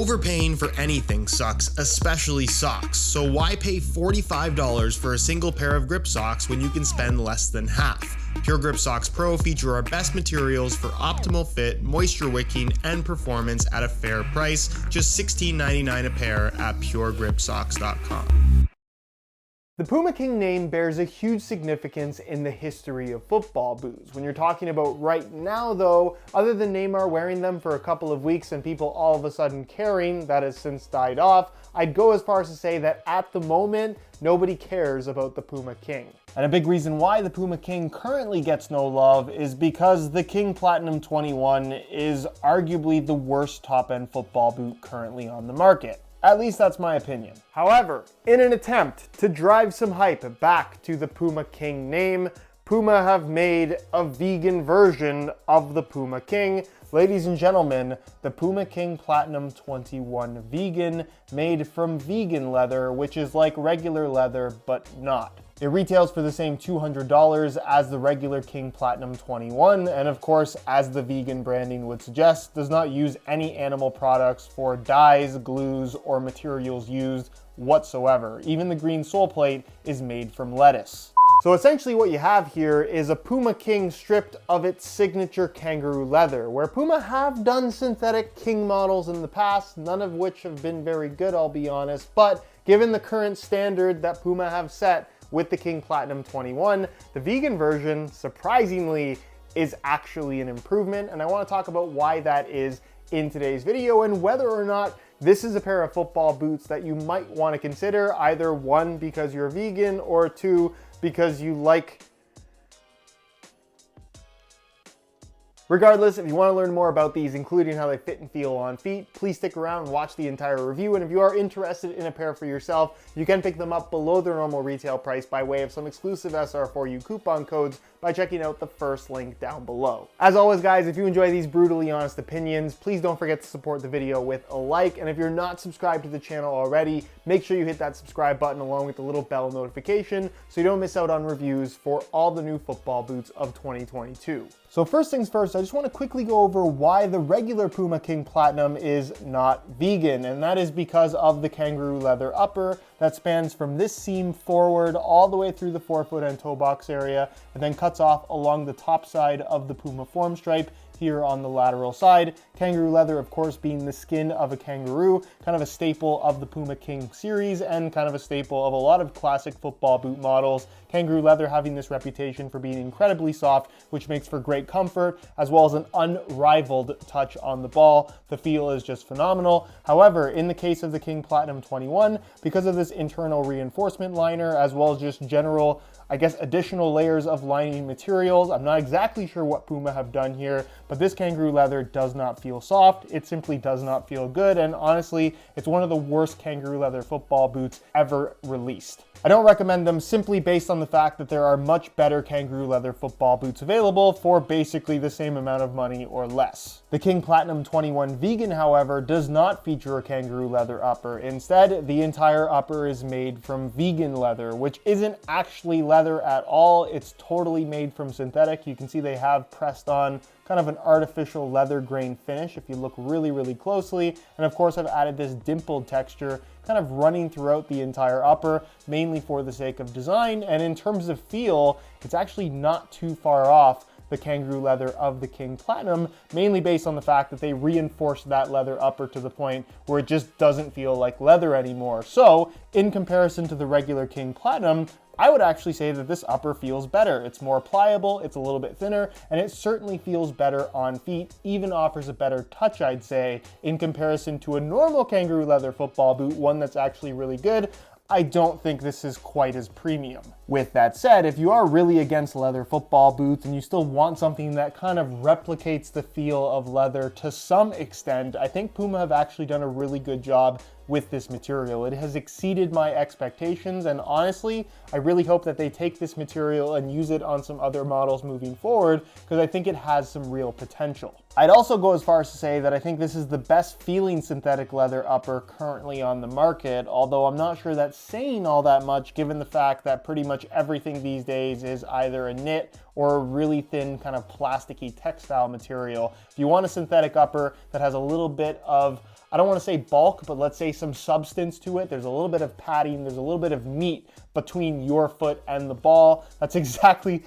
Overpaying for anything sucks, especially socks, so why pay $45 for a single pair of grip socks when you can spend less than half? Pure Grip Socks Pro feature our best materials for optimal fit, moisture wicking, and performance at a fair price, just $16.99 a pair at puregripsocks.com. The Puma King name bears a huge significance in the history of football boots. When you're talking about right now though, other than Neymar wearing them for a couple of weeks and people all of a sudden caring, that has since died off, I'd go as far as to say that at the moment, nobody cares about the Puma King. And a big reason why the Puma King currently gets no love is because the King Platinum 21 is arguably the worst top-end football boot currently on the market. At least that's my opinion. However, in an attempt to drive some hype back to the Puma King name, Puma have made a vegan version of the Puma King. Ladies and gentlemen, the Puma King Platinum 21 Vegan, made from vegan leather, which is like regular leather, but not. It retails for the same $200 as the regular King Platinum 21, and of course, as the vegan branding would suggest, does not use any animal products for dyes, glues, or materials used whatsoever. Even the green Soleplate is made from lettuce. So essentially what you have here is a Puma King stripped of its signature kangaroo leather, where Puma have done synthetic King models in the past, none of which have been very good, I'll be honest, but given the current standard that Puma have set with the King Platinum 21, the vegan version, surprisingly, is actually an improvement, and I want to talk about why that is in today's video and whether or not this is a pair of football boots that you might want to consider, either one, because you're vegan, or two, because you like. Regardless, if you want to learn more about these, including how they fit and feel on feet, please stick around and watch the entire review. And if you are interested in a pair for yourself, you can pick them up below their normal retail price by way of some exclusive SR4U coupon codes by checking out the first link down below. As always, guys, if you enjoy these brutally honest opinions, please don't forget to support the video with a like. And if you're not subscribed to the channel already, make sure you hit that subscribe button along with the little bell notification so you don't miss out on reviews for all the new football boots of 2022. So first things first, I just want to quickly go over why the regular Puma King Platinum is not vegan, and that is because of the kangaroo leather upper that spans from this seam forward all the way through the forefoot and toe box area, and then cuts off along the top side of the Puma form stripe here on the lateral side. Kangaroo leather, of course, being the skin of a kangaroo, kind of a staple of the Puma King series and kind of a staple of a lot of classic football boot models. Kangaroo leather having this reputation for being incredibly soft, which makes for great comfort, as well as an unrivaled touch on the ball. The feel is just phenomenal. However, in the case of the King Platinum 21, because of this internal reinforcement liner, as well as just general, I guess, additional layers of lining materials, I'm not exactly sure what Puma have done here, but this kangaroo leather does not feel soft. It simply does not feel good, and honestly, it's one of the worst kangaroo leather football boots ever released. I don't recommend them simply based on the fact that there are much better kangaroo leather football boots available for basically the same amount of money or less. The King Platinum 21 Vegan, however, does not feature a kangaroo leather upper. Instead, the entire upper is made from vegan leather, which isn't actually leather at all. It's totally made from synthetic. You can see they have pressed on kind of an artificial leather grain finish if you look really, really closely. And of course, I've added this dimpled texture kind of running throughout the entire upper, mainly for the sake of design. And in terms of feel, it's actually not too far off the kangaroo leather of the King Platinum, mainly based on the fact that they reinforced that leather upper to the point where it just doesn't feel like leather anymore. So in comparison to the regular King Platinum, I would actually say that this upper feels better. It's more pliable, it's a little bit thinner, and it certainly feels better on feet, even offers a better touch, I'd say, in comparison to a normal kangaroo leather football boot, one that's actually really good. I don't think this is quite as premium. With that said, if you are really against leather football boots and you still want something that kind of replicates the feel of leather to some extent, I think Puma have actually done a really good job with this material. It has exceeded my expectations, and honestly, I really hope that they take this material and use it on some other models moving forward, because I think it has some real potential. I'd also go as far as to say that I think this is the best feeling synthetic leather upper currently on the market, although I'm not sure that's saying all that much given the fact that pretty much everything these days is either a knit or a really thin kind of plasticky textile material. If you want a synthetic upper that has a little bit of I don't want to say bulk, but let's say some substance to it. There's a little bit of padding, there's a little bit of meat between your foot and the ball. That's exactly,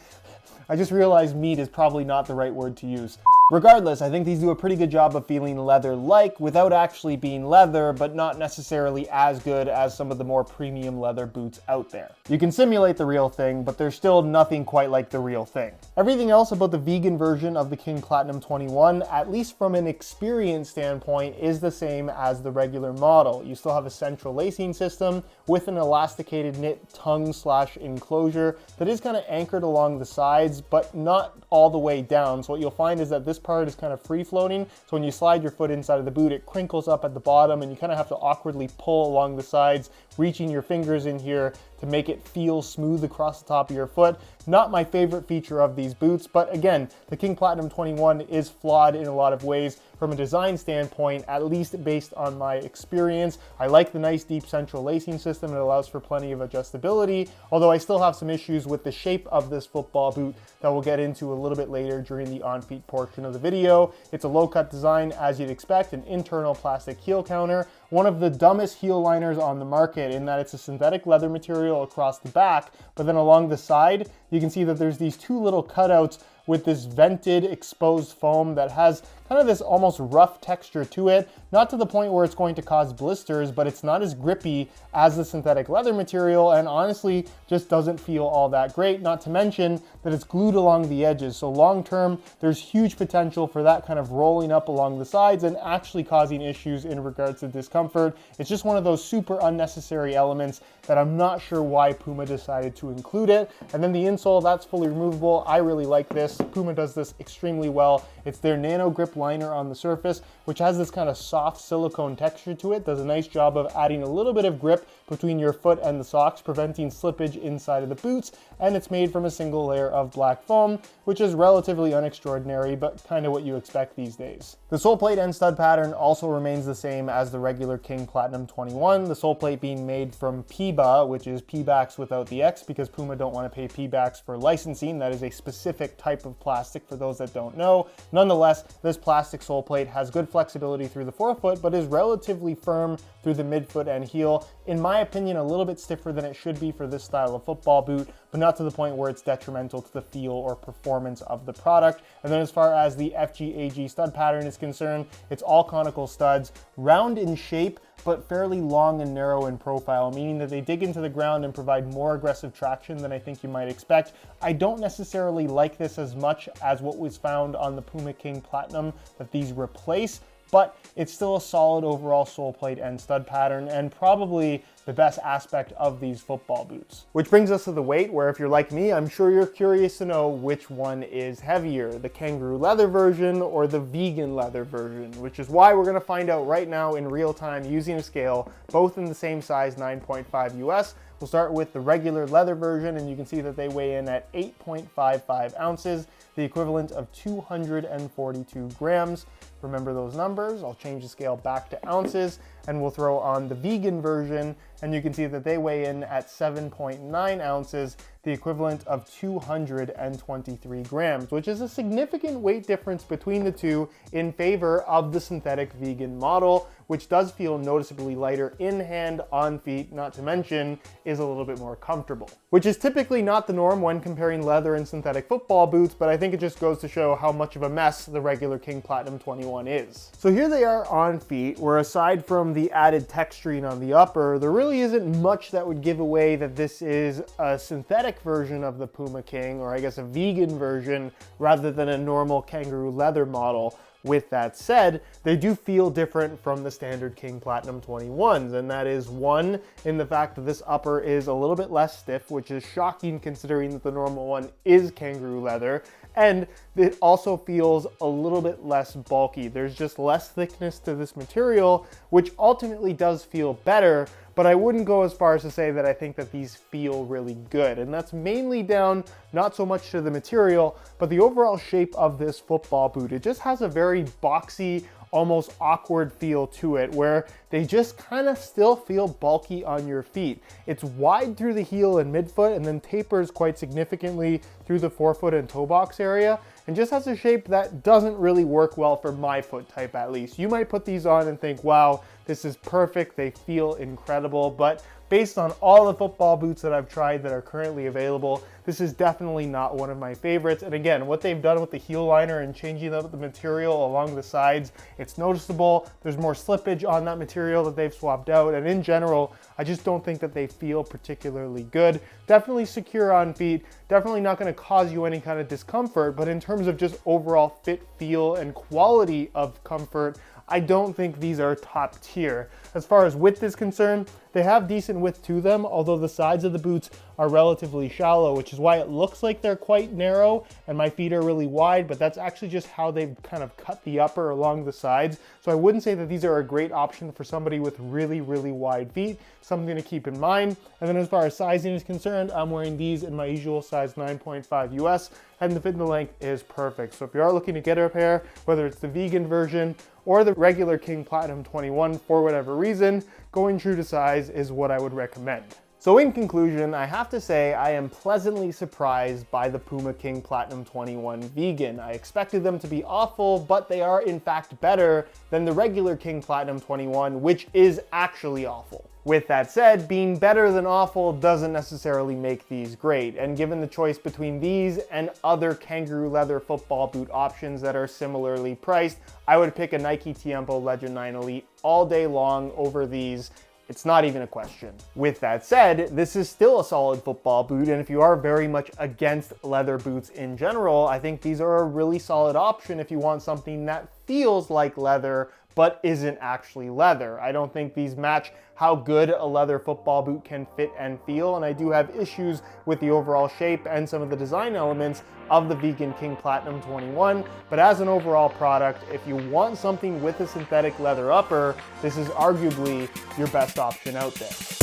I just realized meat is probably not the right word to use. Regardless, I think these do a pretty good job of feeling leather-like without actually being leather, but not necessarily as good as some of the more premium leather boots out there. You can simulate the real thing, but there's still nothing quite like the real thing. Everything else about the vegan version of the King Platinum 21, at least from an experience standpoint, is the same as the regular model. You still have a central lacing system with an elasticated knit tongue/enclosure that is kind of anchored along the sides, but not all the way down. So what you'll find is that this part is kind of free floating. So when you slide your foot inside of the boot, it crinkles up at the bottom and you kind of have to awkwardly pull along the sides, reaching your fingers in here to make it feel smooth across the top of your foot. Not my favorite feature of these boots, but again, the King Platinum 21 is flawed in a lot of ways from a design standpoint, at least based on my experience. I like the nice deep central lacing system. It allows for plenty of adjustability, although I still have some issues with the shape of this football boot that we'll get into a little bit later during the on-feet portion of the video. It's a low-cut design, as you'd expect, an internal plastic heel counter, one of the dumbest heel liners on the market in that it's a synthetic leather material across the back, but then along the side, you can see that there's these two little cutouts with this vented exposed foam that has kind of this almost rough texture to it, not to the point where it's going to cause blisters, but it's not as grippy as the synthetic leather material, and honestly just doesn't feel all that great, not to mention that it's glued along the edges. So long term, there's huge potential for that kind of rolling up along the sides and actually causing issues in regards to discomfort. It's just one of those super unnecessary elements that I'm not sure why Puma decided to include it. And then the insole, that's fully removable. I really like this. Puma does this extremely well. It's their nano grip liner on the surface, which has this kind of soft silicone texture to it. Does a nice job of adding a little bit of grip between your foot and the socks, preventing slippage inside of the boots. And it's made from a single layer of black foam, which is relatively unextraordinary, but kind of what you expect these days. The sole plate and stud pattern also remains the same as the regular King Platinum 21. The sole plate being made from PBA, which is P-backs without the X, because Puma don't want to pay P-backs for licensing. That is a specific type of plastic for those that don't know. Nonetheless, this plastic sole plate has good flexibility through the forefoot, but is relatively firm through the midfoot and heel. In my opinion, a little bit stiffer than it should be for this style of football boot, but not to the point where it's detrimental to the feel or performance of the product. And then as far as the FGAG stud pattern is concerned, it's all conical studs, round in shape, but fairly long and narrow in profile, meaning that they dig into the ground and provide more aggressive traction than I think you might expect. I don't necessarily like this as much as what was found on the Puma King Platinum that these replace, but it's still a solid overall sole plate and stud pattern, and probably the best aspect of these football boots. Which brings us to the weight, where if you're like me, I'm sure you're curious to know which one is heavier, the kangaroo leather version or the vegan leather version, which is why we're gonna find out right now in real time using a scale, both in the same size, 9.5 US. We'll start with the regular leather version, and you can see that they weigh in at 8.55 ounces, the equivalent of 242 grams. Remember those numbers. I'll change the scale back to ounces, and we'll throw on the vegan version, and you can see that they weigh in at 7.9 ounces, the equivalent of 223 grams, which is a significant weight difference between the two in favor of the synthetic vegan model, which does feel noticeably lighter in hand, on feet, not to mention is a little bit more comfortable. Which is typically not the norm when comparing leather and synthetic football boots, but I think it just goes to show how much of a mess the regular King Platinum 21 is. So here they are on feet, where aside from the added texturing on the upper, there really isn't much that would give away that this is a synthetic version of the Puma King, or I guess a vegan version, rather than a normal kangaroo leather model. With that said, they do feel different from the standard King Platinum 21s, and that is one, in the fact that this upper is a little bit less stiff, which is shocking considering that the normal one is kangaroo leather, and it also feels a little bit less bulky. There's just less thickness to this material, which ultimately does feel better, but I wouldn't go as far as to say that I think that these feel really good. And that's mainly down not so much to the material, but the overall shape of this football boot. It just has a very boxy, almost awkward feel to it where they just kind of still feel bulky on your feet. It's wide through the heel and midfoot and then tapers quite significantly through the forefoot and toe box area, and just has a shape that doesn't really work well for my foot type at least. You might put these on and think, wow, this is perfect, they feel incredible, but based on all the football boots that I've tried that are currently available, this is definitely not one of my favorites. And again, what they've done with the heel liner and changing up the material along the sides, it's noticeable. There's more slippage on that material that they've swapped out. And in general, I just don't think that they feel particularly good. Definitely secure on feet, definitely not gonna cause you any kind of discomfort, but in terms of just overall fit, feel, and quality of comfort, I don't think these are top tier. As far as width is concerned, they have decent width to them, although the sides of the boots are relatively shallow, which is why it looks like they're quite narrow and my feet are really wide, but that's actually just how they've kind of cut the upper along the sides. So I wouldn't say that these are a great option for somebody with really, really wide feet. Something to keep in mind. And then as far as sizing is concerned, I'm wearing these in my usual size 9.5 US, and the fit and the length is perfect. So if you are looking to get a pair, whether it's the vegan version or the regular King Platinum 21 for whatever reason, going true to size is what I would recommend. So in conclusion, I have to say I am pleasantly surprised by the Puma King Platinum 21 vegan. I expected them to be awful, but they are in fact better than the regular King Platinum 21, which is actually awful. With that said, being better than awful doesn't necessarily make these great, and given the choice between these and other Kangaroo Leather football boot options that are similarly priced, I would pick a Nike Tiempo Legend 9 Elite all day long over these. It's not even a question. With that said, this is still a solid football boot, and if you are very much against leather boots in general, I think these are a really solid option if you want something that feels like leather but isn't actually leather. I don't think these match how good a leather football boot can fit and feel, and I do have issues with the overall shape and some of the design elements of the vegan King Platinum 21, but as an overall product, if you want something with a synthetic leather upper, this is arguably your best option out there.